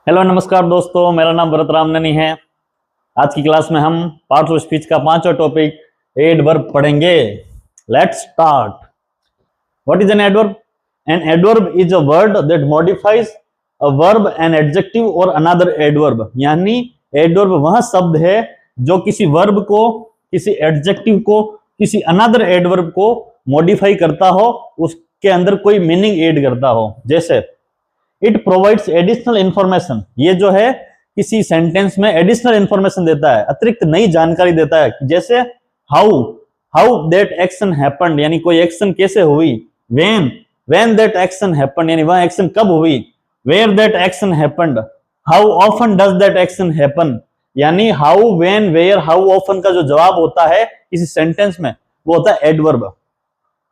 Hello नमस्कार दोस्तों, मेरा नाम भरत रामननी है। आज की क्लास में हम पार्ट्स ऑफ स्पीच का पांचवा टॉपिक एडवर्ब पढ़ेंगे। Let's start. What is an adverb? An adverb is a word that modifies a verb, an adjective और अनदर एडवर्ब। यानी एडवर्ब वह शब्द है जो किसी वर्ब को, किसी एडजेक्टिव को, किसी अनदर एडवर्ब को मॉडिफाई करता हो, उसके अंदर कोई मीनिंग ऐड करता हो। जैसे इट प्रोवाइड्स एडिशनल इंफॉर्मेशन, ये जो है किसी सेंटेंस में एडिशनल इंफॉर्मेशन देता है, अतिरिक्त नई जानकारी देता है। जैसे how how that action happened, यानी कोई एक्शन कैसे हुई। व्हेन दैट एक्शन हैपेंड, यानी वह एक्शन कब हुई। Where that action happened. How often does that action happen, यानी how, when, where, how often का जो जवाब होता है किसी सेंटेंस में वो होता है एडवर्ब।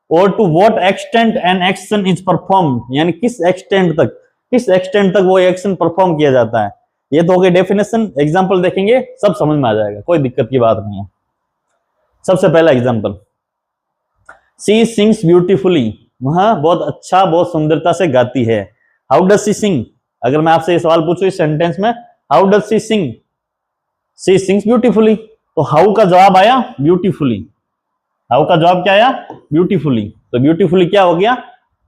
और to what extent an action is performed, यानी किस एक्सटेंट तक वो एक्शन परफॉर्म किया जाता है। ये तो हो गई डेफिनेशन। एग्जांपल देखेंगे सब समझ में आ जाएगा, कोई दिक्कत की बात नहीं है। सबसे पहला एग्जांपल, सी सिंग्स ब्यूटीफुली, वह बहुत अच्छा, बहुत सुंदरता से गाती है। हाउ डज सी सिंग, अगर मैं आपसे ये सवाल पूछूं इस सेंटेंस में, how does she sing, she sings beautifully, तो हाउ का जवाब आया ब्यूटीफुली। हाउ का जवाब क्या आया? ब्यूटीफुली। तो ब्यूटीफुली क्या हो गया?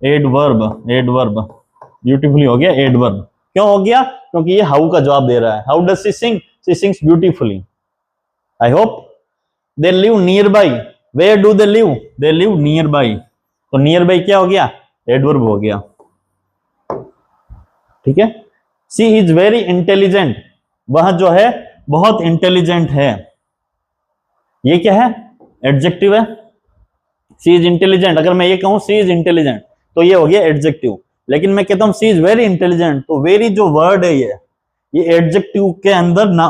एडवर्ब। एडवर्ब ब्यूटीफुली हो गया एडवर्ब। क्यों हो गया? क्योंकि ये हाउ का जवाब दे रहा है। How does she sing, she sings beautifully. I hope. They live nearby, where do they live, they live nearby, तो नियर बाई क्या हो गया? एडवर्ब हो गया। ठीक है। सी इज वेरी इंटेलिजेंट, वह जो है बहुत इंटेलिजेंट है, ये क्या है? एडजेक्टिव है। सी इज इंटेलिजेंट, अगर मैं ये कहूं सी इज इंटेलिजेंट तो ये हो गया एडजेक्टिव। लेकिन मैं कहता हूं सी इज वेरी इंटेलिजेंट, तो वेरी जो वर्ड है ये एडजेक्टिव के अंदर ना,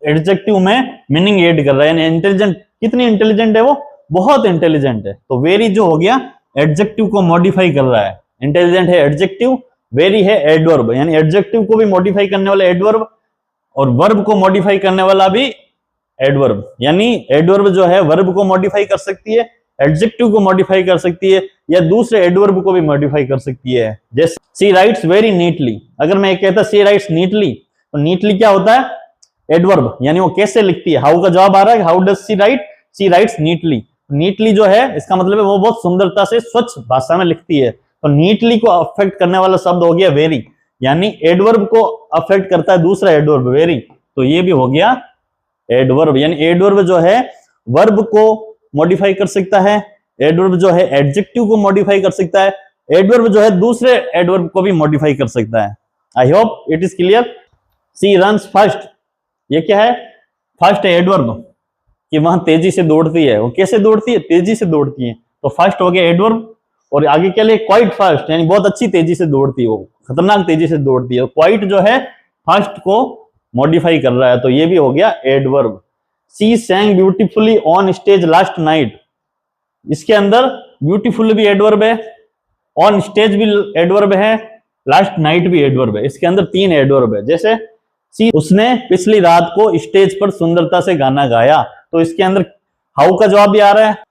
एडजेक्टिव में मीनिंग ऐड कर रहा है। यानी इंटेलिजेंट, कितनी इंटेलिजेंट है वो? बहुत इंटेलिजेंट है। तो वेरी जो हो गया एडजेक्टिव को मॉडिफाई कर रहा है। इंटेलिजेंट है एडजेक्टिव, वेरी है एडवर्ब, यानी एडजेक्टिव को भी मॉडिफाई करने वाला एडवर्ब और वर्ब को मॉडिफाई करने वाला भी एडवर्ब। यानी एडवर्ब जो है वर्ब को मॉडिफाई कर सकती है, एडजेक्टिव को मॉडिफाई कर सकती है, या दूसरे एडवर्ब को भी मॉडिफाई कर सकती है। जैसे सी राइट्स वेरी नीटली, अगर मैं कहता सी राइट्स नीटली, तो नीटली क्या होता है? एडवर्ब, यानी वो कैसे लिखती है। हाउ का जवाब आ रहा है, how does she write, she writes neatly. Neatly जो है इसका मतलब है वो बहुत सुंदरता से स्वच्छ भाषा में लिखती है। तो नीटली को अफेक्ट करने वाला शब्द हो गया वेरी, यानी एडवर्ब को अफेक्ट करता है दूसरा एडवर्ब वेरी, तो ये भी हो गया एडवर्ब। यानी एडवर्ब जो है वर्ब को मॉडिफाई कर सकता है, एडवर्ब जो है एडजेक्टिव को मॉडिफाई कर सकता है, एडवर्ब जो है दूसरे एडवर्ब को भी मॉडिफाई कर सकता है। I hope it is clear. She runs fast, ये क्या है? फास्ट है एडवर्ब, कि वहां तेजी से दौड़ती है। वो कैसे दौड़ती है? तेजी से दौड़ती है, तो फास्ट हो गया एडवर्ब। और आगे क्या ले? क्वाइट फास्ट, यानी बहुत अच्छी तेजी से दौड़ती है, वो खतरनाक तेजी से दौड़ती है। क्वाइट जो है फास्ट को मॉडिफाई कर रहा है, तो ये भी हो गया adverb. She sang beautifully on stage last night, इसके अंदर ब्यूटीफुल भी एडवर्ब है, ऑन स्टेज भी एडवर्ब है, लास्ट नाइट भी एडवर्ब है। इसके अंदर तीन एडवर्ब है। जैसे सी, उसने पिछली रात को स्टेज पर सुंदरता से गाना गाया, तो इसके अंदर हाउ का जवाब भी आ रहा है।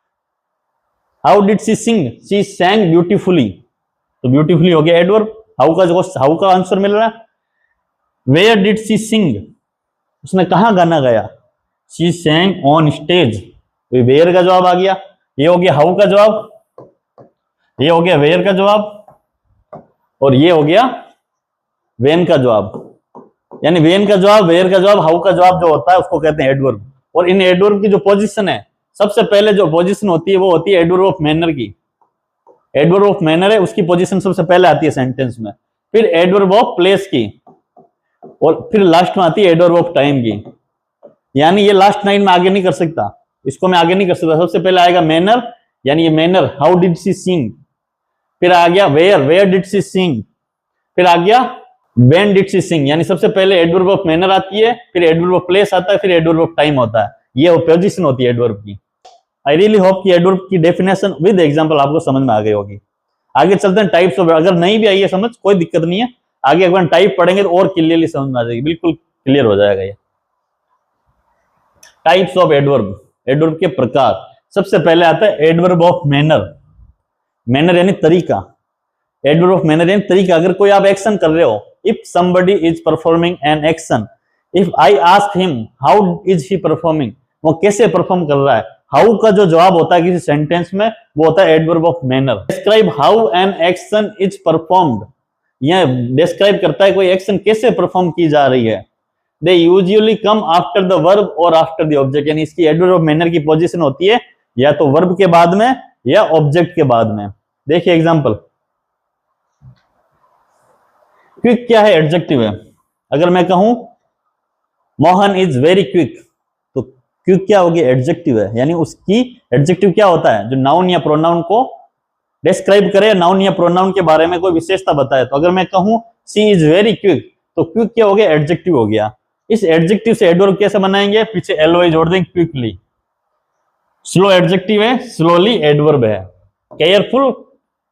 How did she sing, she sang beautifully, तो ब्यूटीफुली हो गया एडवर्ब। हाउ का आंसर मिल रहा है। वेयर डिड सी सिंग, उसने कहां गाना गाया? शी सैंग ऑन स्टेज, तो वेयर का जवाब आ गया। ये हो गया हाउ का जवाब, ये हो गया वेयर का जवाब, और ये हो गया वेन का जवाब। यानी वेन का जवाब, वेयर का जवाब, हाउ का जवाब जो होता है उसको कहते हैं एडवर्ब। और इन एडवर्ब की जो पोजीशन है, सबसे पहले जो पोजीशन होती है वो होती है एडवर्ब ऑफ मैनर की। एडवर्ब ऑफ मैनर है, उसकी पोजीशन सबसे पहले आती है सेंटेंस में, फिर एडवर्ब ऑफ प्लेस की, और फिर लास्ट में आती है एडवर्ब ऑफ टाइम की। यानी ये लास्ट लाइन में आगे नहीं कर सकता, इसको मैं आगे नहीं कर सकता। सबसे पहले आएगा मैनर, यानी ये मैनर, हाउ डिड सी सिंग, फिर आ गया वेयर, वेयर डिड सी सिंग, फिर आ गया व्हेन डिड सी सिंग। यानी सबसे पहले एडवर्ब ऑफ मैनर आती है, फिर एडवर्ब ऑफ प्लेस आता है, फिर एडवर्ब ऑफ टाइम होता है। ये पोजीशन होती है एडवर्ब की। आई रियली होप कि एडवर्ब की डेफिनेशन विद एग्जांपल आपको समझ में आ गई होगी। आगे चलते हैं टाइप्स ऑफ, अगर नहीं भी आई है समझ कोई दिक्कत नहीं है, आगे अगर टाइप पढ़ेंगे तो और क्लियरली समझ में आ जाएगी, बिल्कुल क्लियर हो जाएगा ये। टाइप्स ऑफ एडवर्ब, एडवर्ब के प्रकार। सबसे पहले आता है एडवर्ब ऑफ मैनर। मैनर यानी तरीका। एडवर्ब ऑफ मैनर यानी तरीका, अगर कोई आप एक्शन कर रहे हो, if somebody is performing an action, if I ask him how is he performing, वो कैसे परफॉर्म कर रहा है, हाउ का जो जवाब होता है किसी सेंटेंस में वो होता है adverb of manner. Describe how an action is performed, यह डिस्क्राइब करता है कोई एक्शन कैसे परफॉर्म की जा रही है। They usually come after the verb और आफ्टर द ऑब्जेक्ट, यानी इसकी एडवर्ब ऑफ मैनर की पोजीशन होती है या तो वर्ब के बाद में या ऑब्जेक्ट के बाद में। देखिए एग्जांपल, क्विक क्या है, एडजेक्टिव है। अगर मैं कहूं मोहन इज वेरी क्विक, तो क्विक क्या होगी, एडजेक्टिव है, यानी उसकी एडजेक्टिव क्या होता है, जो नाउन या प्रोनाउन को डिस्क्राइब करे, नाउन या प्रोनाउन के बारे में कोई विशेषता बताए। तो अगर मैं कहूं सी इज वेरी क्विक, तो क्विक क्या हो गया, एडजेक्टिव हो गया। इस एडजेक्टिव से एडवर्ब कैसे बनाएंगे, पीछे एलवाई जोड़ देंगे, क्विकली। स्लो एडजेक्टिव है, स्लोली एडवर्ब है। Careful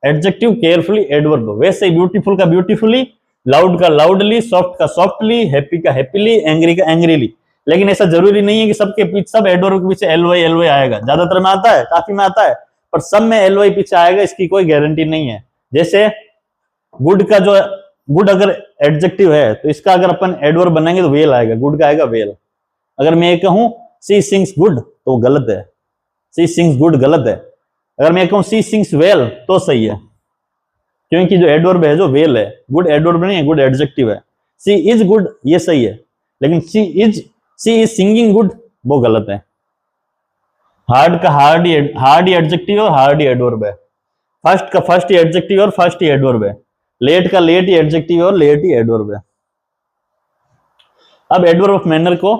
adjective, carefully adverb. वैसे ही ब्यूटीफुल का ब्यूटीफुली, लाउड का लाउडली, सॉफ्ट का सॉफ्टली, हैप्पी का हैप्पीली, एंग्री का एंग्रीली। लेकिन ऐसा जरूरी नहीं है कि सबके पीछे सब एडवर्ब के पीछे एलवाई आएगा। ज्यादातर में आता है, काफी में आता है, पर सब में एलवाई पीछे आएगा, इसकी कोई गारंटी नहीं है। जैसे गुड का जो गुड अगर एडजेक्टिव है तो इसका अगर अपन एडवर्ब बनाएंगे तो वेल आएगा, गुड का आएगा वेल। अगर मैं ये कहूं सी सिंग्स गुड तो गलत है, सी सिंग्स गुड गलत है। अगर मैं कहूं सी सिंग्स वेल तो सही है, क्योंकि जो एडवर्ब है जो वेल है, गुड एडवर्ब नहीं है, गुड एडजेक्टिव है। सी इज गुड ये सही है, लेकिन सी इज सिंगिंग गुड वो गलत है। हार्ड का हार्ड ही एडजेक्टिव और हार्ड ही एडवर्ब है। फर्स्ट का फर्स्ट ही एडजेक्टिव और फर्स्ट ही एडवर्ब है। लेट का लेट ही एडजेक्टिव और लेट ही एडवर्ब है। अब एडवर्ब ऑफ मैनर को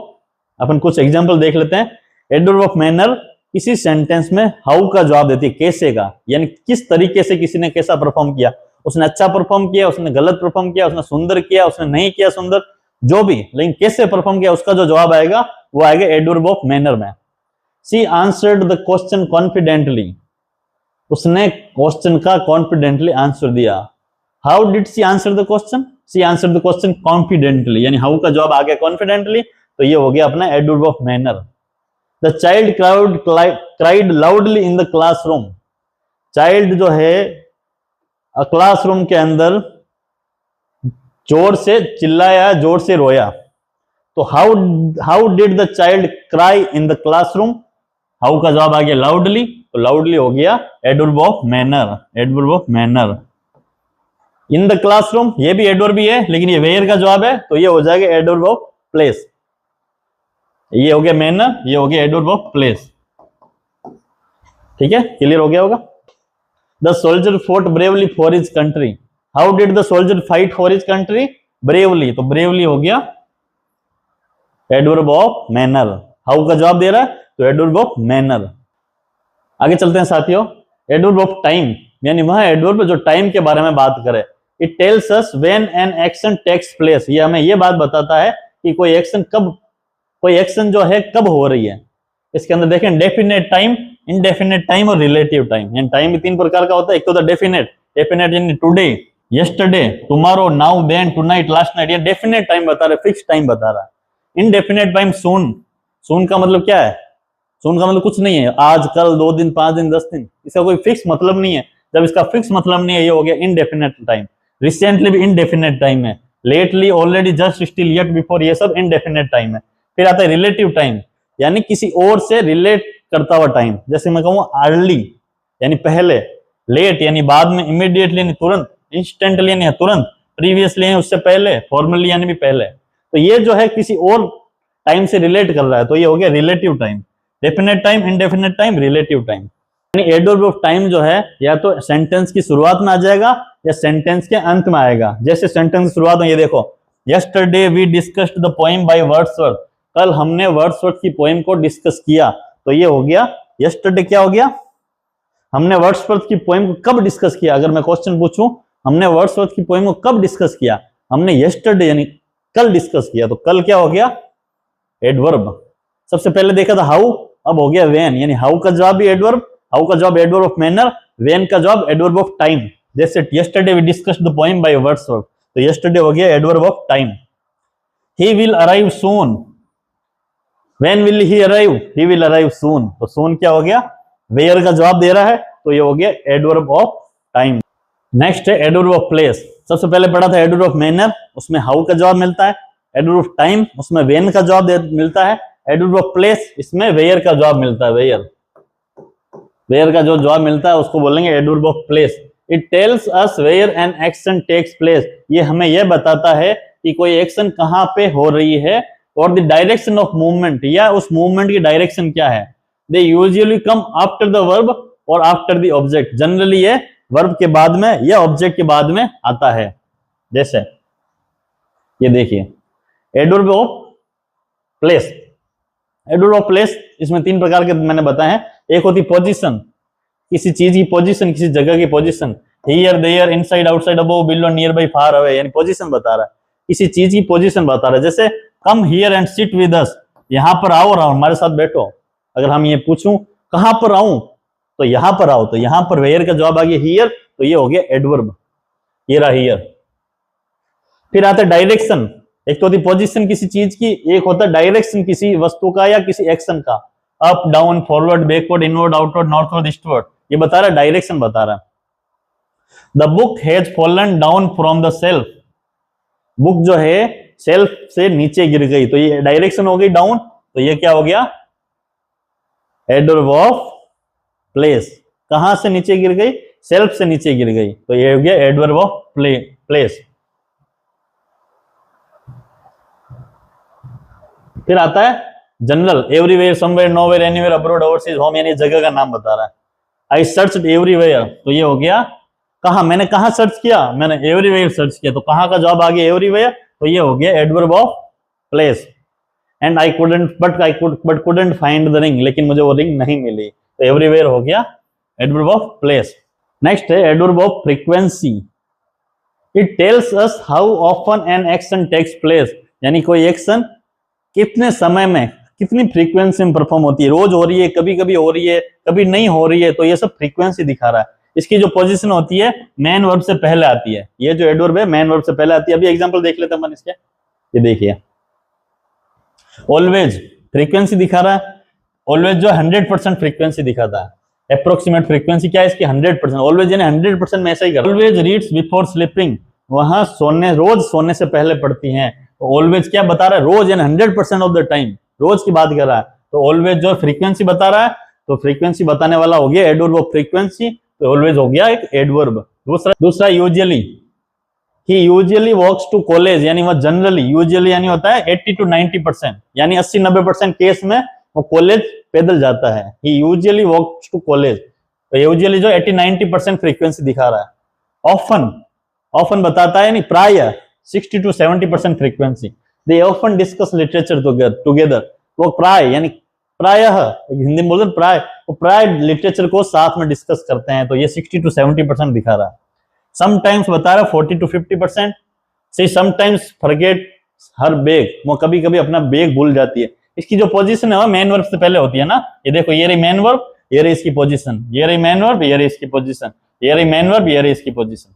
अपन कुछ एग्जांपल देख लेते हैं। एडवर्ब ऑफ मैनर किसी सेंटेंस में हाउ का जवाब देती है, कैसे का, यानी किस तरीके से किसी ने कैसा परफॉर्म किया। उसने अच्छा परफॉर्म किया, उसने गलत परफॉर्म किया, उसने सुंदर किया, उसने नहीं किया सुंदर, जो भी, लेकिन कैसे परफॉर्म किया उसका जो जवाब आएगा वो आएगा एडवर्ब ऑफ मैनर में। She answered the question confidently, उसने क्वेश्चन का कॉन्फिडेंटली आंसर दिया। How did she answer the question, she answered the question confidently, यानी हाउ का जवाब आ गया कॉन्फिडेंटली, तो ये हो गया अपना adverb of manner. The child cried loudly in the classroom, child जो है क्लासरूम के अंदर जोर से चिल्लाया, जोर से रोया। तो how did the child cry in the classroom, how का जवाब आ गया लाउडली, तो लाउडली हो गया adverb of manner, adverb of manner. In the classroom ये भी एडवर्ब ही है, लेकिन ये वेयर का जवाब है, तो ये हो जाएगा एडवर्ब ऑफ प्लेस। ये हो गया मैनर, ये हो गया एडवर्ब ऑफ प्लेस। ठीक है, क्लियर हो गया होगा। The soldier fort bravely for his country, how did the soldier fight for his country, bravely, तो ब्रेवली हो गया एडवर्ब ऑफ मैनर। हाउ का जवाब दे रहा है तो एडवर्ब ऑफ मैनर। आगे चलते हैं साथियों। एडवर्ब ऑफ टाइम, यानी वह एडवर्ब जो टाइम के बारे में बात करे। It tells us when an action takes place, ये हमें ये बात बताता है कि कोई एक्शन कब, कोई एक्शन जो है कब हो रही है। इसके अंदर देखें डेफिनेट टाइम, इनडेफिनेट टाइम और रिलेटिव टाइम। यानी टाइम भी तीन प्रकार का होता है। एक तो डेफिनेट, डेफिनेट यानी today, yesterday, tomorrow, now, then, tonight, last night, ये डेफिनेट टाइम बता रहा है, फिक्स टाइम बता रहा है। इनडेफिनेट टाइम सून, सून का मतलब क्या है, सून का मतलब कुछ नहीं है, आज, कल, 2 दिन, 5 दिन, 10 दिन, इसका कोई फिक्स मतलब नहीं है। जब इसका फिक्स मतलब नहीं है, ये हो गया इनडेफिनेट टाइम। रिसेंटली भी इनडेफिनेट टाइम है, lately, already, just, still, yet, before, ये सब इनडेफिनेट टाइम है। फिर आता है रिलेटिव टाइम, यानी किसी और से रिलेट करता हुआ टाइम। जैसे मैं कहूँ अर्ली यानी पहले, लेट यानी बाद में, इमीडिएटली यानी तुरंत, इंस्टेंटली यानी तुरंत, प्रीवियसली यानी उससे पहले, फॉर्मली यानी भी पहले। तो ये जो है किसी और टाइम से रिलेट कर रहा है, तो ये हो गया relative time. Definite time, indefinite time, relative time. यानी एडवर्ब ऑफ टाइम जो है या तो सेंटेंस की शुरुआत में आ जाएगा या सेंटेंस के अंत में आएगा। जैसे सेंटेंस की शुरुआत में ये देखो, yesterday we discussed the poem by Wordsworth, कल हमने वर्ड्सवर्थ की पोएम को डिस्कस किया, तो ये हो गया यस्टरडे। क्या हो गया, हमने वर्ड्सवर्थ की पोएम को कब डिस्कस किया। अगर मैं क्वेश्चन पूछूं हमने वर्ड्सवर्थ की पोएम को कब डिस्कस किया, हमने यस्टरडे यानी कल डिस्कस किया, तो कल क्या हो गया एडवर्ब। सबसे पहले देखा था हाउ, अब हो गया व्हेन, यानी हाउ का जवाब भी एडवर्ब, हाउ का जवाब एडवर्ब ऑफ मैनर, व्हेन का जवाब एडवर्ब ऑफ टाइम। जैसे yesterday we discussed the poem by Wordsworth, तो यस्टरडे हो गया adverb of time. He will arrive soon, when will he arrive, he will arrive soon, तो soon क्या हो गया वेयर का जवाब दे रहा है, तो ये हो गया एडवर्ब ऑफ टाइम। नेक्स्ट है एडवर्ब ऑफ प्लेस। सबसे पहले पढ़ा था एडवर्ब ऑफ मैनर, उसमें हाउ का जवाब मिलता है। एडवर्ब ऑफ टाइम, उसमें व्हेन का जवाब मिलता है। एडवर्ब ऑफ प्लेस, इसमें वेयर का जवाब मिलता है। वेयर का जो जवाब मिलता है उसको बोलेंगे adverb of place. It tells us where an action takes place, ये हमें यह बताता है कि कोई एक्शन कहाँ पे हो रही है और द डायरेक्शन ऑफ मूवमेंट, या उस मूवमेंट की डायरेक्शन क्या है। They usually come after the verb और आफ्टर द ऑब्जेक्ट, जनरली ये वर्ब के बाद में या ऑब्जेक्ट के बाद में आता है। जैसे ये देखिए adverb of place. Adverb of place इसमें तीन प्रकार के मैंने बताए हैं। एक होती पोजीशन, किसी चीज की पोजीशन, किसी जगह की position. Here, there, inside, outside, above, below, nearby, far away, यानी पोजीशन बता रहा है, किसी चीज की पोजीशन बता रहा है। जैसे come here and sit with us, यहाँ पर आओ और हमारे साथ बैठो। अगर हम ये पूछूं कहां पर आऊं, तो यहां पर आओ, तो यहां पर वेयर का जवाब आ गया हियर, तो ये हो गया एडवर्ब, ये रहा हियर। फिर आता है डायरेक्शन। एक तो होती पोजीशन किसी चीज की, एक होता है डायरेक्शन किसी वस्तु का या किसी एक्शन का। Up, down, forward, backward, inward, outward, northward, eastward, ये बता रहा है, डायरेक्शन बता रहा है। The book has fallen down from the self, book जो है सेल्फ से नीचे गिर गई, तो ये डायरेक्शन हो गई डाउन, तो ये क्या हो गया एडवर्ब ऑफ प्लेस। कहां से नीचे गिर गई, सेल्फ से नीचे गिर गई, तो ये हो गया एडवर्ब ऑफ प्लेस। फिर आता है general, everywhere, somewhere, nowhere, anywhere, abroad, overseas, home, यानी जगह का नाम बता रहा है। आई सर्च्ड एवरीवेयर, तो ये हो गया कहा, मैंने कहा सर्च किया, मैंने एवरीवेयर सर्च किया, तो कहां का जवाब आ गया एवरीवेयर, तो ये हो गया adverb of place. And I couldn't find the ring, लेकिन मुझे वो रिंग नहीं मिली, तो एवरीवेयर हो गया एडवर्ब ऑफ प्लेस। नेक्स्ट है adverb of frequency. It tells us how often an action takes place, यानी कोई एक्शन कितने समय में, कितनी फ्रीक्वेंसी में परफॉर्म होती है। रोज हो रही है, कभी कभी हो रही है, कभी नहीं हो रही है, तो ये सब फ्रीक्वेंसी दिखा रहा है। इसकी जो पोजीशन होती है मेन वर्ब से पहले आती है, ये जो एडवर्ब है मेन वर्ब से पहले आती है। अभी एग्जांपल देख लेते हैं अपन इसके, ये देखिए ऑलवेज फ्रीक्वेंसी दिखा रहा है। ऑलवेज जो 100% फ्रीक्वेंसी दिखाता है। अप्रोक्सीमेट फ्रीक्वेंसी क्या है इसकी 100%। ऑलवेज यानी 100% में ऐसा ही कर। ऑलवेज रीड्स बिफोर स्लीपिंग, वहां सोने, रोज सोने से पहले पढ़ती हैं। तो ऑलवेज क्या बता रहा है, रोज यानी 100% ऑफ द टाइम, रोज की बात कर रहा है। तो ऑलवेज जो फ्रीक्वेंसी बता रहा है, तो फ्रीक्वेंसी बताने वाला हो गया एडवर्ब ऑफ फ्रीक्वेंसी, तो ऑलवेज हो गया एक एडवर्ब। दूसरा usually, he usually walks to college, यानी वह जनरली, यूजुअली यानी होता है 80 to 90%, यानी 80-90% केस में वो कॉलेज पैदल जाता है। ही यूजुअली वॉक्स टू कॉलेज, तो यूजुअली जो 80-90% फ्रीक्वेंसी दिखा रहा है। ऑफन बताता है, यानी प्राय 60 to 70% frequency. They often discuss literature together, वो प्राय यानी प्रायः, हिंदी में बोलते हैं प्राय, वो प्राय लिटरेचर को साथ में डिस्कस करते हैं, तो ये 60 to 70% दिखा रहा है। समटाइम्स बता रहा है 40 to 50%। See sometimes forget her bag, वो कभी कभी अपना बैग भूल जाती है। इसकी जो पोजीशन है वो मेन वर्ब से पहले होती है ना, ये देखो ये रही मेन वर्ब, ये रही इसकी पोजीशन, ये रही मेन वर्ब, ये रही इसकी पोजीशन, ये रही मेन वर्ब, ये रही इसकी पोजीशन।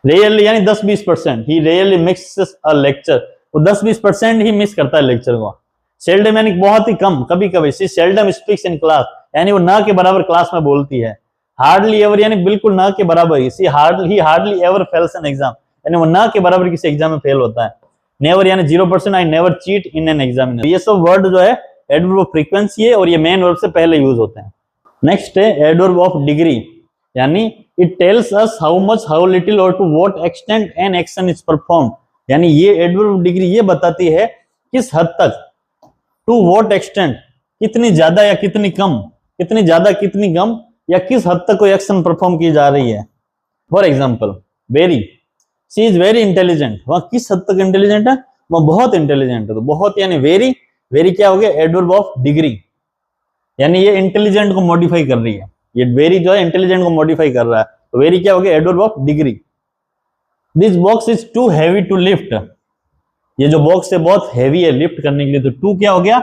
रेयरली यानी 10-20%, ही रेयरली मिसेस अ लेक्चर, वो 10-20% ही मिस करता है लेक्चर को। सेल्डम यानी बहुत ही कम, कभी कभी। सी सेल्डम स्पीक्स इन क्लास, यानी वो ना के बराबर क्लास में बोलती है। हार्डली एवर यानी बिल्कुल ना के बराबर ही। She hardly ever fails an exam, यानी वो ना के बराबर किसी एग्जाम में फेल होता है। नेवर यानी 0%, I never cheat in an exam. ये सब वर्ड जो है एडवर्ब ऑफ फ्रीक्वेंसी है और ये मेन वर्ब से पहले यूज होते हैं। नेक्स्ट है एडवर्ब ऑफ डिग्री, यानी it tells us how much, how little और to what extent an action is performed, यानी ये एडवर्ब ऑफ डिग्री ये बताती है किस हद तक, टू व्हाट एक्सटेंट कितनी ज्यादा या कितनी कम, कितनी ज्यादा कितनी कम, या किस हद तक कोई एक्शन परफॉर्म की जा रही है। For example very, she is very intelligent, वह किस हद तक इंटेलिजेंट है, वह बहुत इंटेलिजेंट है। तो बहुत यानी वेरी, वेरी क्या हो गया एडवर्ब ऑफ डिग्री, यानी ये इंटेलिजेंट को मॉडिफाई कर रही है। ये वेरी जो है इंटेलिजेंट को मॉडिफाई कर रहा है, तो वेरी क्या हो गया adverb of degree. This box is too heavy to lift, ये जो बॉक्स है बहुत हैवी है लिफ्ट करने के लिए, तो टू क्या हो गया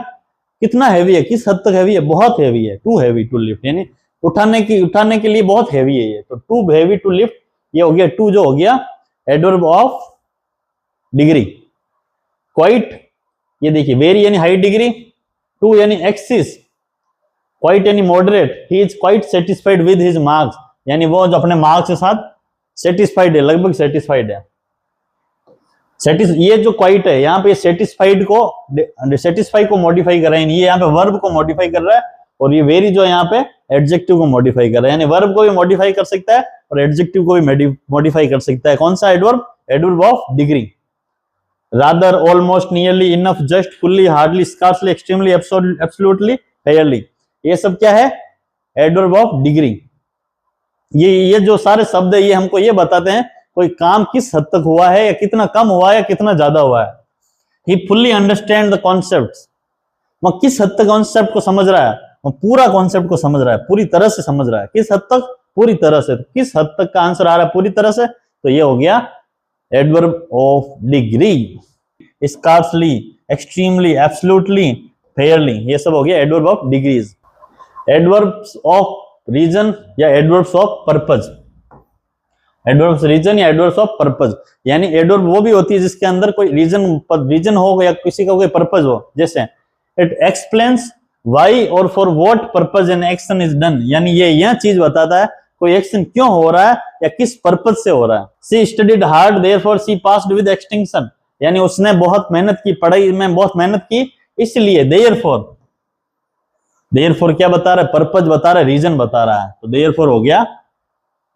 कितना हैवी है, किस हद तक हैवी है, बहुत हैवी है। टू हैवी टू लिफ्ट यानी उठाने के लिए बहुत हैवी है ये, तो टू हैवी टू लिफ्ट ये हो गया, टू जो हो गया एडवर्ब ऑफ डिग्री। क्वाइट, ये देखिए वेरी यानी हाई डिग्री, टू यानी एक्सिस, क्वाइट यानी moderate. He is quite satisfied with his marks, यानी वो जो अपने मार्क्स के साथ सेटिस्फाइड है, लगभग सेटिस्फाइड है। ये जो क्वाइट है यहाँ पे सेटिस्फाइड को, सेटिस्फाई को मॉडिफाई कर रहा है, ये यहाँ पे वर्ब को मॉडिफाई कर रहा है, और ये वेरी जो यहाँ पे एडजेक्टिव को मॉडिफाई कर रहा है, यानी वर्ब को भी मॉडिफाई कर सकता है और एडजेक्टिव को भी मॉडिफाई कर सकता है। कौन सा adverb? Adverb of degree. Rather, almost, nearly, enough, just, fully, hardly, scarcely, extremely, absolutely, fairly, ये सब क्या है? Adverb of degree. ये जो सारे शब्द है ये हमको ये बताते हैं कोई काम किस हद तक हुआ है, या कितना कम हुआ है, या कितना ज्यादा हुआ है। ही फुल्ली अंडरस्टैंड द कॉन्सेप्ट, वो किस हद तक कॉन्सेप्ट को समझ रहा है, वो पूरा कॉन्सेप्ट को समझ रहा है, पूरी तरह से समझ रहा है। किस हद तक? पूरी तरह से। किस हद तक का आंसर आ रहा है? पूरी तरह से। तो ये हो गया adverb of degree. Scarcely, extremely, absolutely, fairly, ये सब हो गया adverb of degrees. Adverbs of reason या adverbs of purpose. Adverbs reason या एडवर्ब्स ऑफ पर्पज, यानी एडवर्ब वो भी होती है जिसके अंदर कोई रीजन हो या किसी का कोई पर्पज हो। जैसे इट एक्सप्लेन्स व्हाई और for what purpose N action is done, यानी ये यह चीज बताता है कोई एक्शन क्यों हो रहा है या किस पर्पज से हो रहा है। She studied hard therefore she passed with extinction, यानी उसने बहुत मेहनत की, पढ़ाई में बहुत मेहनत की, इसलिए। देयरफॉर क्या बता रहा है? पर्पज बता रहा है, रीजन बता रहा है। तो देयरफॉर हो गया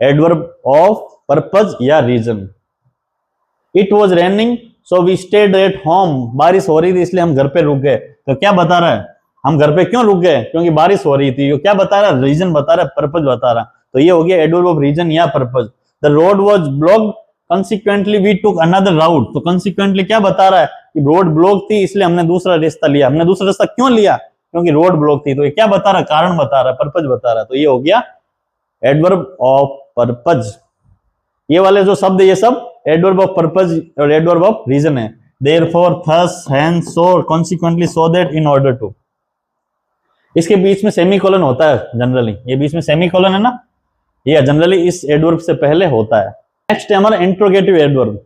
एडवर्ब ऑफ पर्पज या reason. It was raining so we stayed at home, बारिश हो रही थी इसलिए हम घर पे रुक गए। तो क्या बता रहा है? हम घर पे क्यों रुक गए? क्योंकि बारिश हो रही थी। ये क्या बता रहा है? रीजन बता रहा है, पर्पज बता रहा है। तो ये हो गया एडवर्ब ऑफ रीजन या purpose. The road was blocked consequently we took another route, तो कंसिक्वेंटली क्या बता रहा है कि रोड ब्लॉक थी इसलिए हमने दूसरा रास्ता लिया। हमने दूसरा रास्ता क्यों लिया? क्योंकि रोड ब्लॉक थी। तो ये क्या बता रहा है? कारण बता रहा है, पर्पज बता रहा है। तो ये हो गया एडवर्ब ऑफ पर्पज। ये वाले जो शब्द ये सब एडवर्ब ऑफ पर्पज और एडवर्ब ऑफ रीजन है। Therefore, thus, hence, so, consequently, so that, in order to. इसके बीच में सेमीकोलन होता है जनरली, ये बीच में सेमीकोलन है ना, ये जनरली इस एडवर्ब से पहले होता है। नेक्स्ट है हमारा इंट्रोगेटिव एडवर्ब।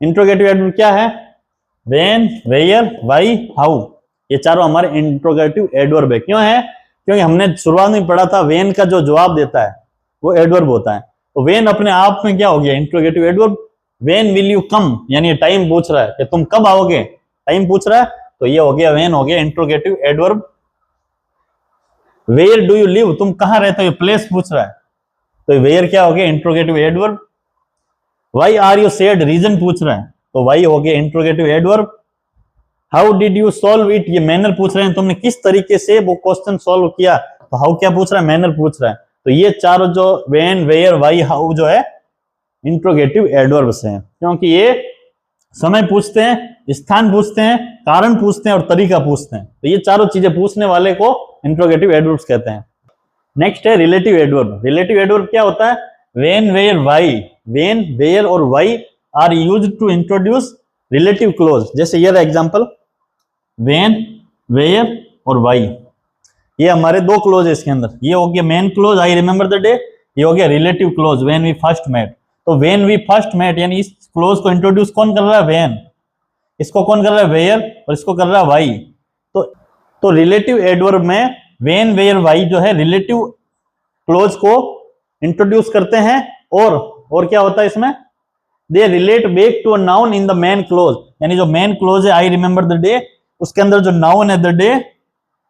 इंट्रोगेटिव एडवर्ब क्या है? व्हेन, वेयर, व्हाई, हाउ, ये चारों हमारे इंट्रोगेटिव एडवर्ब है। क्यों है? क्योंकि हमने शुरुआत में पढ़ा था व्हेन का जो जवाब देता है वो एडवर्ब होता है। तो व्हेन अपने आप में क्या हो गया? Interrogative adverb. When will you come, यानी टाइम पूछ रहा है कि तुम कब आओगे, टाइम पूछ रहा है, तो ये हो गया व्हेन, हो गया interrogative adverb. Where do you live, तुम कहां रहते हो, प्लेस पूछ रहा है, तो वेयर क्या हो गया? Interrogative adverb. Why are you sad, reason पूछ रहा है, तो व्हाई हो गया interrogative adverb. How did you solve it, ये मैनर पूछ रहे हैं, तुमने किस तरीके से वो क्वेश्चन सॉल्व किया, तो हाउ क्या पूछ रहा है? मैनर पूछ रहा है। तो ये चारों जो व्हेन, वेयर, व्हाई, हाउ जो है इंट्रोगेटिव एडवर्ब्स हैं, क्योंकि ये समय पूछते हैं, स्थान पूछते हैं, कारण पूछते हैं और तरीका पूछते हैं। तो ये चारों चीजें पूछने वाले को इंट्रोगेटिव एडवर्ब्स कहते हैं। नेक्स्ट है रिलेटिव एडवर्ब। रिलेटिव एडवर्ब क्या होता है? When, where, why, when, where और why are used to introduce relative clause. जैसे ये रहा एग्जांपल, व्हेन, वेयर और व्हाई, ये हमारे दो क्लोज है इसके अंदर। ये हो गया main clause, I remember the day, ये हो गया relative clause, when we first met. तो व्हेन वी फर्स्ट मेट, यानी इस क्लोज को इंट्रोड्यूस कौन कर रहा है? व्हेन। इसको कौन कर रहा है? वेयर, और इसको कर रहा है व्हाई। तो रिलेटिव एडवर्ब में व्हेन, वेयर, व्हाई जो है रिलेटिव क्लोज को इंट्रोड्यूस करते हैं, और क्या होता है इसमें? They relate back to a noun in the main clause, यानी जो मेन क्लोज है आई रिमेंबर द डे, उसके अंदर जो नाउन है द डे,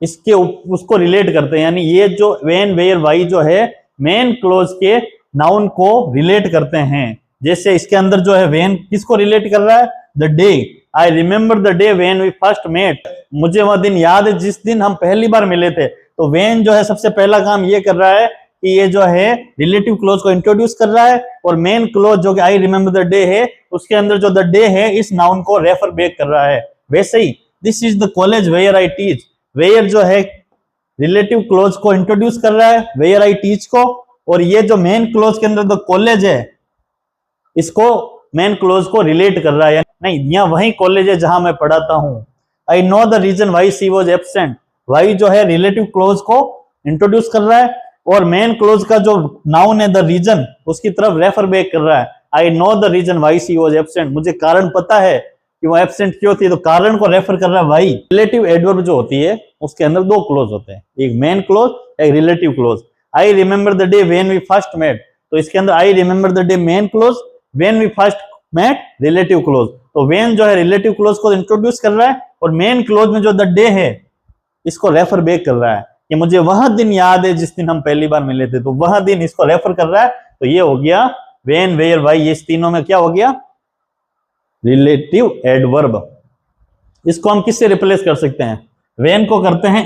इसके उसको रिलेट करते हैं। यानी ये जो व्हेन, वेयर, व्हाई जो है मेन क्लोज के नाउन को रिलेट करते हैं। जैसे इसके अंदर जो है व्हेन किसको रिलेट कर रहा है? The day, I remember the day when we first met, मुझे वह दिन याद है जिस दिन हम पहली बार मिले थे। तो व्हेन जो है सबसे पहला काम ये कर रहा है कि ये जो है रिलेटिव क्लोज को इंट्रोड्यूस कर रहा है, और मेन क्लोज जो कि आई रिमेंबर द डे है उसके अंदर जो द डे है इस नाउन को रेफर बैक कर रहा है। वैसे ही this is the college where I teach, where जो है रिलेटिव क्लोज को इंट्रोड्यूस कर रहा है, वेयर आई टीच को, और ये जो मेन क्लोज के अंदर द कॉलेज है इसको मेन क्लोज को रिलेट कर रहा है। नहीं, यहाँ वही कॉलेज है जहां मैं पढ़ाता हूं। I know the reason why she was absent, why जो है रिलेटिव क्लोज को इंट्रोड्यूस कर रहा है, और मेन क्लोज का जो नाउन है द रीजन उसकी तरफ रेफर बैक कर रहा है। I know the reason why she was absent, मुझे कारण पता है कि वो एब्सेंट क्यों थी, तो कारण को रेफर कर रहा है वाई। रिलेटिव एडवर्ब जो होती है उसके अंदर दो क्लोज होते हैं, एक मेन क्लोज, एक relative clause. I remember the day when we first met, तो इसके अंदर I remember the day main clause, when we first met relative clause. तो व्हेन जो है रिलेटिव क्लोज को इंट्रोड्यूस कर रहा है और मेन क्लोज में जो द डे है इसको रेफर बैक कर रहा है कि मुझे वह दिन याद है जिस दिन हम पहली बार मिले थे, तो वह दिन इसको रेफर कर रहा है। तो ये हो गया व्हेन, वेयर, व्हाई, ये तीनों में क्या हो गया, रिलेटिव एडवर्ब। इसको हम किससे रिप्लेस कर सकते हैं, व्हेन को करते हैं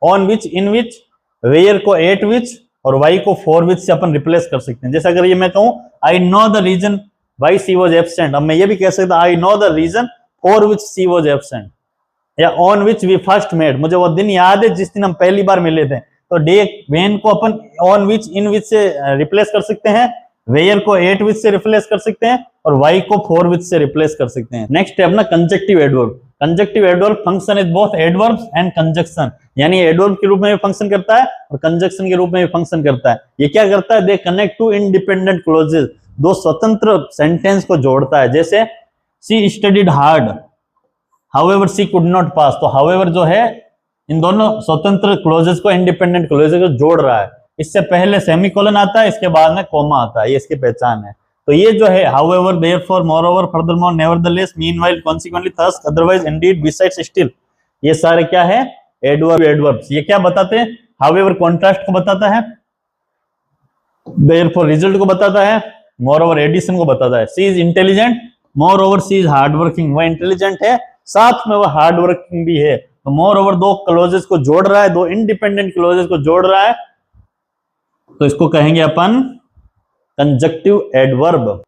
on which, in which, where को एट विच और वाई को फॉर विच से अपन रिप्लेस कर सकते हैं। जैसे अगर ये मैं कहूं I know the reason why she was absent, अब मैं ये भी कह सकता I know the reason for which she was absent, या on which we first met, मुझे वो दिन याद है जिस दिन हम पहली बार मिले थे। तो डे व्हेन को अपन ऑन विच, इन विच से रिप्लेस कर सकते हैं, वेयर को एट विच से रिप्लेस कर सकते हैं और वाई को फॉर विच से रिप्लेस कर सकते हैं। नेक्स्ट है अपना conjunctive adverb. Conjunctive adverb function is both adverbs and conjunction, यानी एडवर्ब के रूप में भी फंक्शन करता है और कंजक्शन के रूप में भी फंक्शन करता है। ये क्या करता है, they connect to independent clauses, दो स्वतंत्र सेंटेंस को जोड़ता है। जैसे she studied hard, however she could not pass, तो हाउएवर जो है इन दोनों स्वतंत्र क्लोजेस को, इंडिपेंडेंट क्लोजेस को जोड़ रहा है। इससे पहले सेमीकोलन आता है, इसके बाद में कोमा आता है, ये इसकी पहचान है। तो ये जो है however, therefore, moreover, furthermore, nevertheless, meanwhile, consequently, thus, otherwise, Indeed, besides, still, ये सारे क्या है, एडवर्ब, एडवर्ब्स। ये क्या बताते हैं, हाउएवर कॉन्ट्रास्ट को बताता है, देयरफॉर रिजल्ट को बताता है, मोरओवर एडिशन को बताता है। She is intelligent, moreover she is hard working, वह इंटेलिजेंट है साथ में वह हार्ड वर्किंग भी है। तो मोरओवर दो क्लोजेस को जोड़ रहा है, दो इंडिपेंडेंट क्लोजेस को जोड़ रहा है, तो इसको कहेंगे अपन conjunctive adverb.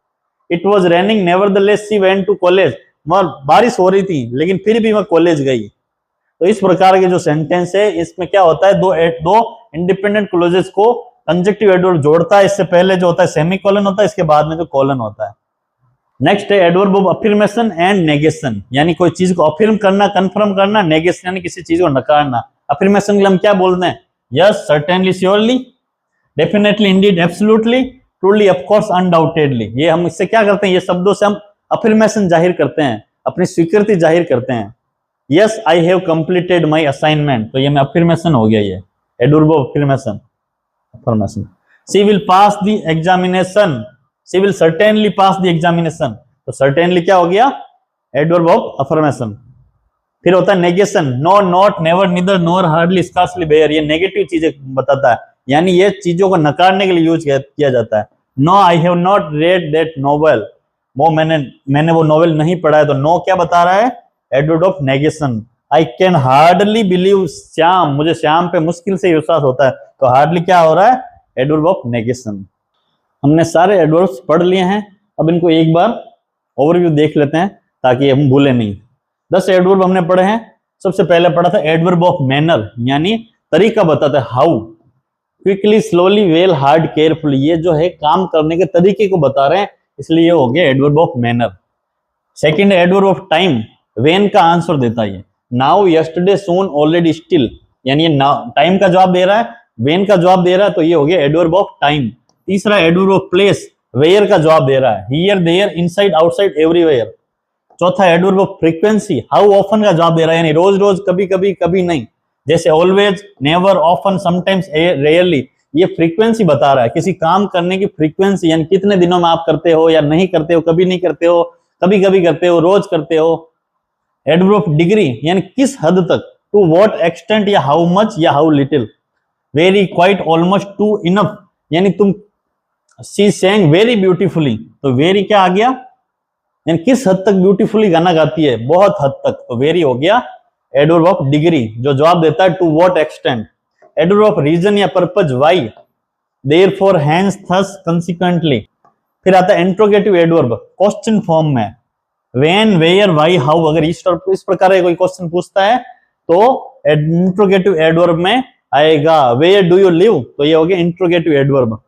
It was raining nevertheless she went to college, बारिश हो रही थी लेकिन फिर भी वह कॉलेज गई। तो इस प्रकार के जो सेंटेंस है इसमें क्या होता है, दो इंडिपेंडेंट क्लोजेस को कंजक्टिव एडवर्ब जोड़ता है। इससे पहले जो होता है सेमीकोलन होता है, इसके बाद में जो कोलन होता है। नेक्स्ट है adverb of affirmation and negation, यानी कोई चीज को अफर्म करना, कंफर्म करना, नेगेशन यानी किसी चीज को नकारना। अफर्मेशन के लिए हम क्या बोलते हैं, yes, certainly, surely, definitely, Indeed, absolutely, truly, of course, undoubtedly. ये हम इससे क्या करते हैं, ये शब्दों से हम अफर्मेशन जाहिर करते हैं, अपनी स्वीकृति जाहिर करते हैं। Yes, I have completed my assignment, तो ये में अफर्मेशन हो गया, ये adverb of affirmation, affirmation. She will pass the examination, she will certainly pass the examination, तो सर्टेनली क्या हो गया, एडवर्ब ऑफ अफर्मेशन। फिर होता है negation, no, not, never, neither, nor, hardly, scarcely, bare, ये नेगेटिव चीजें बताता है, यानी ये चीजों को नकारने के लिए यूज किया जाता है। No, I have not read that novel, वो मैंने वो नोवेल नहीं पढ़ा है, तो नो क्या बता रहा है, adverb of negation. I can hardly believe Shyam, मुझे श्याम पे मुश्किल से विश्वास होता है, तो हार्डली क्या हो रहा है, एडवर्ब ऑफ नेगेशन। हमने सारे एडवर्ब्स पढ़ लिए हैं, अब इनको एक बार ओवरव्यू देख लेते हैं ताकि हम भूले नहीं। 10 एडवर्ब हमने पढ़े हैं। सबसे पहले पढ़ा था एडवर्ब ऑफ मैनर, यानी तरीका बताता है, how, quickly, slowly, well, hard, carefully, ये जो है काम करने के तरीके को बता रहे हैं, इसलिए ये हो गया adverb of manner. Second adverb of time, when का आंसर देता है, नाउ, यस्टरडे, सून, ऑलरेडी, स्टिल, यानी ये टाइम का जवाब दे रहा है, वेन का जवाब दे रहा है, तो ये हो गया एडवर्ब ऑफ टाइम। तीसरा एडवर्ब ऑफ प्लेस, वेयर का जवाब दे रहा है, here, there, inside, outside, everywhere. चौथा adverb of frequency, how often का जवाब दे रहा है, यानी रोज रोज, कभी कभी, कभी नहीं, जैसे always, never, often, sometimes, rarely, ये फ्रीक्वेंसी बता रहा है, किसी काम करने की फ्रीक्वेंसी, यानी कितने दिनों में आप करते हो या नहीं करते हो, कभी नहीं करते हो, कभी कभी करते हो, रोज करते हो। एडवर्ब ऑफ डिग्री, यानी किस हद तक, टू व्हाट एक्सटेंट, या हाउ मच, या how little. Very, quite, almost, too, enough, यानी तुम, शी सेइंग वेरी ब्यूटीफुली, तो वेरी क्या आ गया, यानी किस हद तक ब्यूटीफुली गाना गाती है, बहुत हद तक, तो वेरी हो गया एडवर्ब ऑफ डिग्री, जो जवाब देता है to what extent. Adverb of reason या purpose, why, therefore, hence, thus, consequently. फिर आता है इंट्रोगेटिव एडवर्ब, क्वेश्चन फॉर्म में, व्हेन, वेयर, व्हाई, हाउ। अगर इस प्रकार का कोई क्वेश्चन पूछता है तो इंट्रोगेटिव एडवर्ब में आएगा, वेयर डू यू लिव, तो ये हो गया इंट्रोगेटिव एडवर्ब।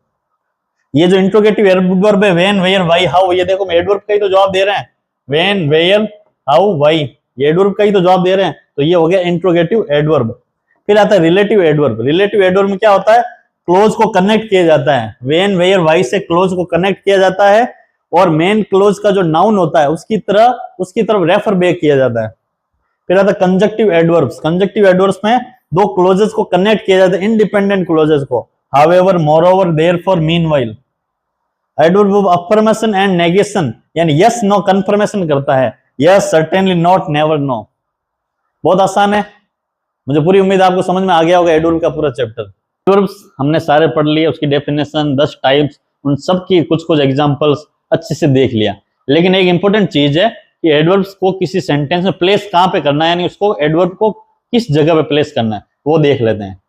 ये जो इंट्रोगेटिव एडवर्ब है, व्हेन, वेयर, व्हाई, हाउ, ये देखो एडवर्ब का ही तो जवाब दे रहे हैं, व्हेन, वेयर, हाउ, व्हाई, ये एडवर्ब का ही तो जवाब दे रहे हैं, तो ये हो गया इंट्रोगेटिव एडवर्ब। फिर आता है रिलेटिव एडवर्ब। रिलेटिव एडवर्ब में क्या होता है, क्लोज को कनेक्ट किया जाता है, व्हेन, वेयर, व्हाई से क्लोज को कनेक्ट किया जाता है और मेन क्लोज का जो नाउन होता है उसकी तरफ रेफर बैक किया जाता है। फिर आता है कंजक्टिव एडवर्ब्स। कंजक्टिव एडवर्ब्स में दो क्लोजेस को कनेक्ट किया जाता है, इंडिपेंडेंट क्लोजेस को, however, moreover, therefore, meanwhile. Adverb of affirmation and negation, यानी यस नो कंफर्मेशन करता है, yes certainly not never know. बहुत आसान है, मुझे पूरी उम्मीद आपको समझ में आ गया होगा एडवर्ब का पूरा चैप्टर। एडवर्ब्स हमने सारे पढ़ लिए, उसकी डेफिनेशन, 10 टाइप्स, उन सब की कुछ कुछ एग्जांपल्स अच्छे से देख लिया। लेकिन एक इंपॉर्टेंट चीज है कि एडवर्ब्स को किसी सेंटेंस में प्लेस कहाँ पे करना है, यानी उसको एडवर्ब को किस जगह पे प्लेस करना है, वो देख लेते हैं।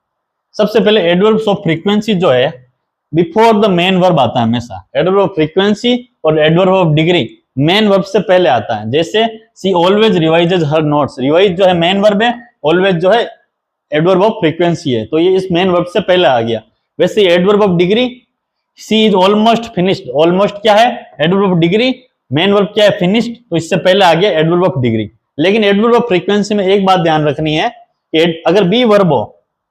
सबसे पहले एडवर्ब्स ऑफ फ्रीक्वेंसी जो है बिफोर द मेन वर्ब आता है हमेशा। एडवर्ब ऑफ फ्रीक्वेंसी और adverb of degree main verb से पहले आता है। जैसे सी ऑलवेज रिवाइजेज हर नोट्स, रिवाइज जो है मेन वर्ब है, ऑलवेज जो है एडवर्ब ऑफ फ्रीक्वेंसी है, तो ये इस मेन वर्ब से पहले आ गया। वैसे adverb of degree she is almost finished, almost क्या है adverb of degree, main verb क्या है फिनिश्ड, तो इससे पहले आ गया एडवर्ब ऑफ डिग्री। लेकिन एडवर्ब ऑफ फ्रीक्वेंसी में एक बात ध्यान रखनी है कि अगर बी वर्ब हो,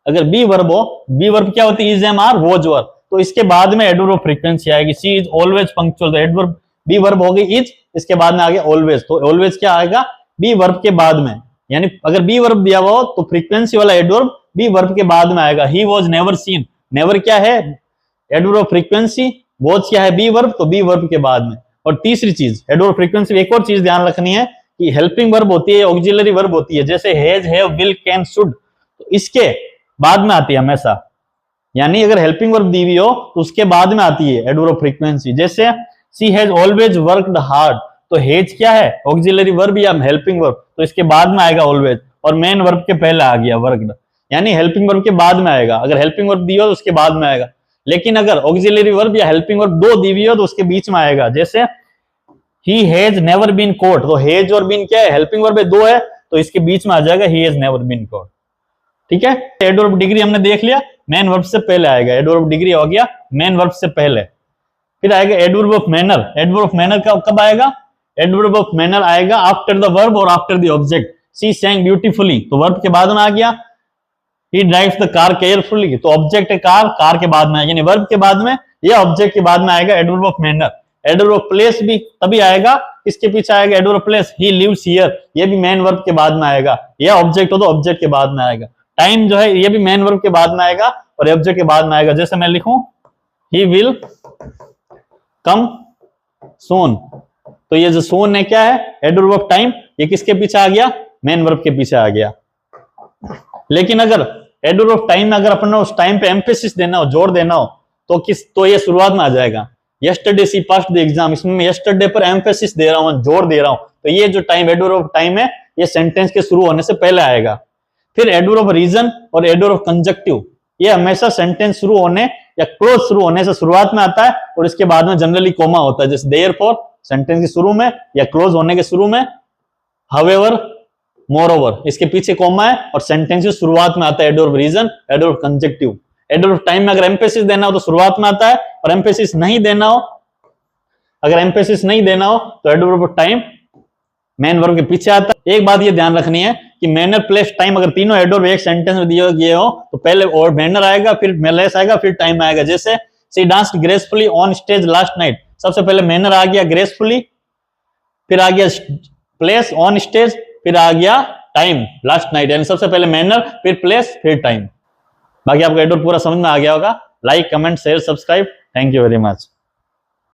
अगर बी वर्ब हो, बी वर्ब क्या होती है is am are was were, तो इसके बाद में एडवर्ब ऑफ फ्रीक्वेंसी आएगी। सी इज ऑलवेज पंक्चुअल, तो एडवर्ब बी वर्ब हो गई इज, इसके बाद में आ गया ऑलवेज, तो ऑलवेज क्या आएगा बी वर्ब के बाद में, यानी अगर बी वर्ब दिया हुआ हो तो फ्रीक्वेंसी वाला एडवर्ब बी वर्ब के बाद में आएगा। He was never seen, never क्या है एडवर्ब ऑफ फ्रीक्वेंसी, वॉज क्या है बी वर्ब, तो बी वर्ब के बाद में। और तीसरी चीज एडवर्ब ऑफ फ्रीक्वेंसी एक और चीज ध्यान रखनी है कि हेल्पिंग वर्ब होती है, ऑक्सिलरी वर्ब होती है, जैसे has, have, will, can, should, तो इसके बाद में आती है हमेशा, यानी अगर हेल्पिंग वर्ब दी हुई हो तो उसके बाद में आती है एडवर्ब ऑफ फ्रीक्वेंसी। जैसे सी हैज ऑलवेज वर्कड हार्ड, तो हैज क्या है ऑक्सिलरी वर्ब या हेल्पिंग वर्ब, तो इसके बाद में आएगा ऑलवेज, और मेन वर्ब के पहले आ गया वर्कड, यानी हेल्पिंग वर्ब के बाद में आएगा। अगर हेल्पिंग वर्ब दी हो तो उसके बाद में आएगा, लेकिन अगर ऑक्सिलरी वर्ब या हेल्पिंग वर्ब दो दी हुई हो तो उसके बीच में आएगा। जैसे he has never been caught, तो हैज और बीन क्या है हेल्पिंग वर्ब है, दो है, तो इसके बीच में आ जाएगा he has never been caught. ठीक है, एडवर्ब ऑफ डिग्री हमने देख लिया, मेन वर्ब से पहले आएगा, एडवर्ब ऑफ डिग्री हो गया मेन वर्ब से पहले। फिर आएगा adverb of manner, adverb of manner कब आएगा, एडवर्ब ऑफ मैनर आएगा आफ्टर द वर्ब और after the object. She sang beautifully, तो वर्ब के बाद में आ गया। He drives the car carefully, तो ऑब्जेक्ट है कार, कार के बाद में आएगा, यानी वर्ब के बाद में या ऑब्जेक्ट के बाद में आएगा adverb of manner. Adverb of place भी तभी आएगा, इसके पीछे आएगा adverb of place, he lives here, ये भी मेन वर्ब के बाद में आएगा, या ऑब्जेक्ट हो तो ऑब्जेक्ट के बाद में आएगा। टाइम जो है ये भी मेन वर्ब के बाद में आएगा और ऑब्जेक्ट के बाद में आएगा। जैसे मैं लिखूं ही विल कम सून, तो ये जो सून है क्या है एडवर्ब ऑफ टाइम, ये किसके पीछे आ गया मेन वर्ब के पीछे आ गया। लेकिन अगर एडवर्ब ऑफ टाइम में अगर अपन उस टाइम पे एम्फेसिस देना हो, जोर देना हो, तो ये शुरुआत में आ जाएगा। Yesterday she passed the exam, इसमें मैं यस्टरडे पर एम्फेसिस दे रहा हूं, जोर दे रहा हूं, तो ये जो टाइम एडवर्ब ऑफ टाइम है ये सेंटेंस के शुरू होने से पहले आएगा। फिर एडवर्ब ऑफ रीजन और एडवर्ब ऑफ कंजक्टिव, ये हमेशा सेंटेंस शुरू होने या क्लोज शुरू होने से शुरुआत में आता है और इसके बाद में जनरली कोमा होता है। जैसे देयरफॉर सेंटेंस के शुरू में या क्लोज होने के शुरू में, हाउएवर, मोरओवर, इसके पीछे कोमा है और सेंटेंस की शुरुआत में आता है adverb reason, adverb conjunctive. Adverb time में अगर एम्फेसिस देना हो तो शुरुआत में आता है, और एम्फेसिस नहीं देना हो, अगर एम्फेसिस नहीं देना हो तो adverb of time main verb के पीछे आता है। एक बात ये ध्यान रखनी है कि मैनर, प्लेस, टाइम, अगर तीनों एडवर्ब एक सेंटेंस में दिए गए हो तो पहले और मैनर आएगा, फिर प्लेस आएगा, फिर टाइम आएगा। जैसे she danced gracefully on stage last night, सबसे पहले मैनर आ गया ग्रेसफुली, फिर आ गया प्लेस ऑन स्टेज, फिर आ गया टाइम लास्ट नाइट, यानी सबसे पहले मैनर, फिर प्लेस, फिर टाइम। बाकी आपको एडवर्ब पूरा समझ में आ गया होगा। Like, comment, share, subscribe. Thank you very much.